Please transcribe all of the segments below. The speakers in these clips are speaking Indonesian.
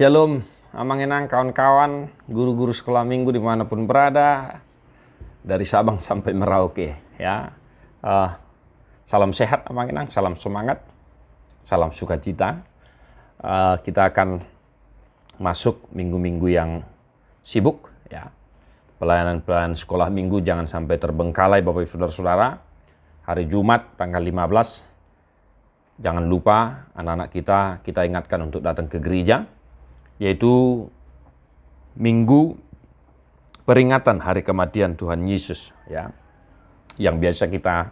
Shalom, amangenang kawan-kawan, guru-guru sekolah minggu dimanapun berada, dari Sabang sampai Merauke. Ya, salam sehat amangenang, salam semangat, salam sukacita. Kita akan masuk minggu-minggu yang sibuk. Ya, pelayanan sekolah minggu jangan sampai terbengkalai Bapak Ibu Saudara-saudara. Hari Jumat tanggal 15, jangan lupa anak-anak kita ingatkan untuk datang ke gereja, yaitu minggu peringatan hari kematian Tuhan Yesus, ya, yang biasa kita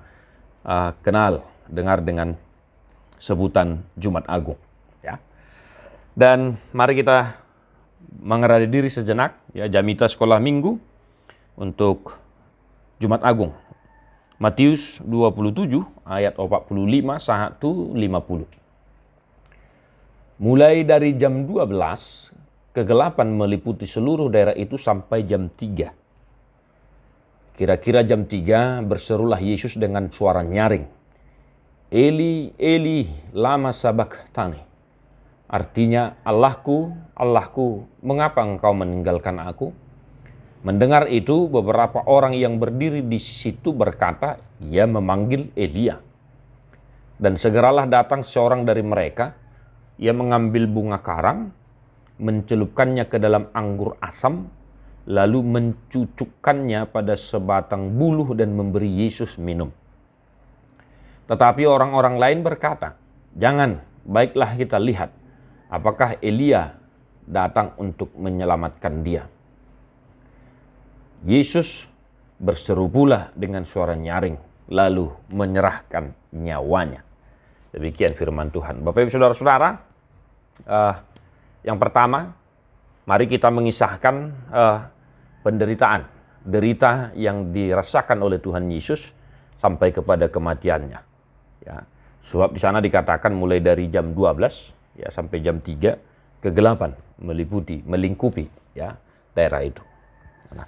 dengar dengan sebutan Jumat Agung, ya. Dan mari kita mengerari diri sejenak, ya, Jamita sekolah minggu untuk Jumat Agung. Matius 27 ayat 45 150. Mulai dari jam 12, kegelapan meliputi seluruh daerah itu sampai jam 3. Kira-kira jam 3 berserulah Yesus dengan suara nyaring. Eli, Eli, lama sabachthani. Artinya, Allahku, Allahku, mengapa engkau meninggalkan aku? Mendengar itu, beberapa orang yang berdiri di situ berkata, ia memanggil Elia. Dan segeralah datang seorang dari mereka. Ia mengambil bunga karang, mencelupkannya ke dalam anggur asam, lalu mencucukkannya pada sebatang buluh dan memberi Yesus minum. Tetapi orang-orang lain berkata, jangan, baiklah kita lihat, apakah Elia datang untuk menyelamatkan dia. Yesus berseru pula dengan suara nyaring, lalu menyerahkan nyawanya. Demikian firman Tuhan. Bapak Ibu Saudara-saudara, yang pertama, mari kita mengisahkan penderitaan, derita yang dirasakan oleh Tuhan Yesus sampai kepada kematiannya. Ya, sebab di sana dikatakan mulai dari jam 12 ya sampai jam 3 kegelapan melingkupi ya daerah itu. Nah,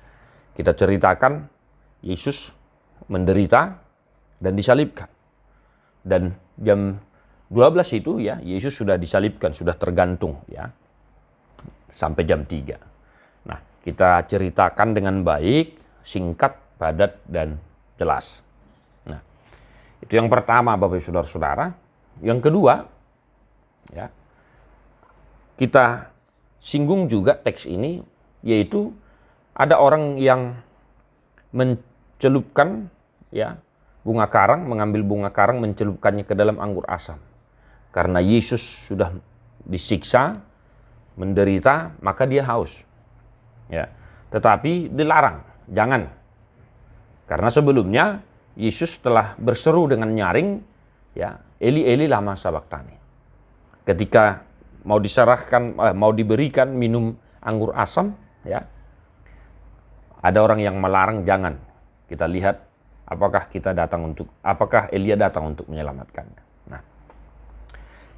kita ceritakan Yesus menderita dan disalibkan. Dan jam 12 itu ya Yesus sudah disalibkan, sudah tergantung ya sampai jam 3. Nah, kita ceritakan dengan baik, singkat, padat dan jelas. Nah, itu yang pertama Bapak Ibu Saudara-saudara. Yang kedua ya, kita singgung juga teks ini, yaitu ada orang yang mencelupkan ya bunga karang, mengambil bunga karang, mencelupkannya ke dalam anggur asam. Karena Yesus sudah disiksa, menderita, maka dia haus. Ya. Tetapi dilarang, jangan. Karena sebelumnya Yesus telah berseru dengan nyaring, ya, Eli Eli lama sabachthani. Ketika mau diberikan minum anggur asam, ya, ada orang yang melarang, jangan. Kita lihat apakah Elia datang untuk menyelamatkannya. Nah,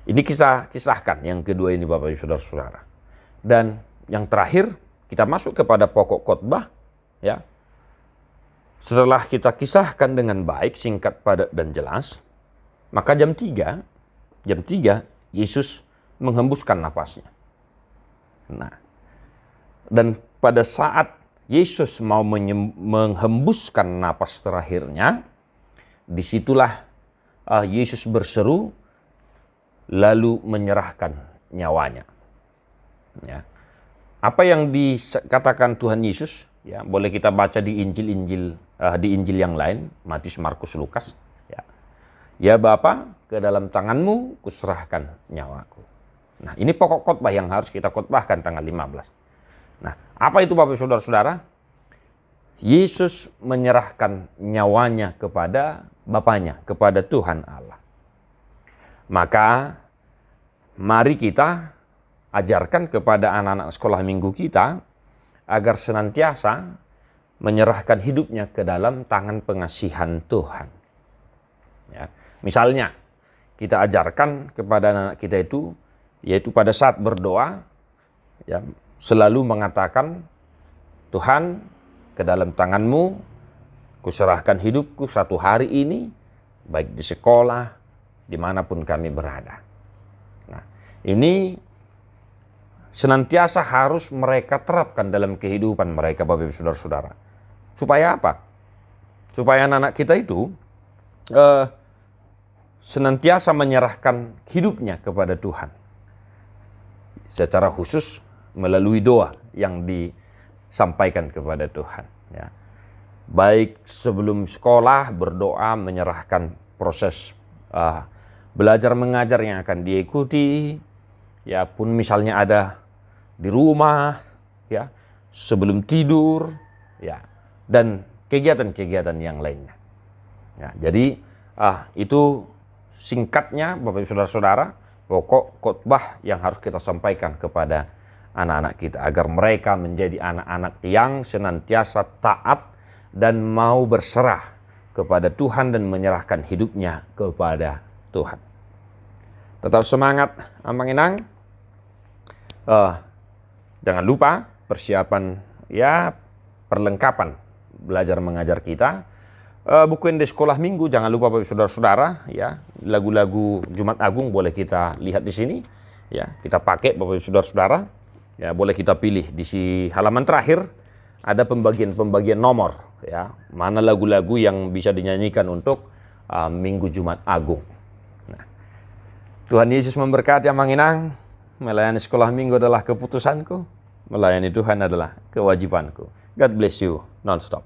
ini kisahkan yang kedua ini Bapak Ibu Saudara-saudara. Dan yang terakhir kita masuk kepada pokok khotbah ya. Setelah kita kisahkan dengan baik, singkat, padat dan jelas, maka jam 3 Yesus menghembuskan napasnya. Nah, dan pada saat Yesus mau menghembuskan napas terakhirnya, disitulah Yesus berseru lalu menyerahkan nyawanya. Ya. Apa yang dikatakan Tuhan Yesus, ya, boleh kita baca di Injil yang lain, Matius, Markus, Lukas. Ya, ya Bapa, ke dalam tanganmu kuserahkan nyawaku. Nah, ini pokok khotbah yang harus kita khotbahkan tanggal 15. Nah, apa itu Bapak Saudara-saudara? Yesus menyerahkan nyawanya kepada Bapanya, kepada Tuhan Allah. Maka mari kita ajarkan kepada anak-anak sekolah minggu kita agar senantiasa menyerahkan hidupnya ke dalam tangan pengasihan Tuhan. Ya. Misalnya, kita ajarkan kepada anak kita itu, yaitu pada saat berdoa, ya, selalu mengatakan, Tuhan, ke dalam tanganmu kuserahkan hidupku satu hari ini, baik di sekolah, dimanapun kami berada. Nah, ini senantiasa harus mereka terapkan dalam kehidupan mereka, Bapak Ibu Saudara-saudara. Supaya apa? Supaya anak-anak kita itu senantiasa menyerahkan hidupnya kepada Tuhan. Secara khusus melalui doa yang disampaikan kepada Tuhan. Ya. Baik sebelum sekolah berdoa menyerahkan proses belajar mengajar yang akan diikuti, ya pun misalnya ada di rumah, ya sebelum tidur, ya dan kegiatan-kegiatan yang lainnya. Ya, jadi itu singkatnya Bapak Ibu Saudara-saudara, pokok khotbah yang harus kita sampaikan kepada anak-anak kita agar mereka menjadi anak-anak yang senantiasa taat dan mau berserah kepada Tuhan dan menyerahkan hidupnya kepada Tuhan. Tetap semangat, Amang Inang. Jangan lupa persiapan perlengkapan belajar mengajar kita. Buku yang di sekolah minggu jangan lupa Bapak Saudara-saudara, ya. Lagu-lagu Jumat Agung boleh kita lihat di sini, ya. Kita pakai Bapak Saudara-saudara. Ya, boleh kita pilih di halaman terakhir ada pembagian nomor, ya. Mana lagu-lagu yang bisa dinyanyikan untuk Minggu Jumat Agung. Nah, Tuhan Yesus memberkati Amang Inang. Melayani sekolah minggu adalah keputusanku, melayani Tuhan adalah kewajibanku. God bless you non-stop.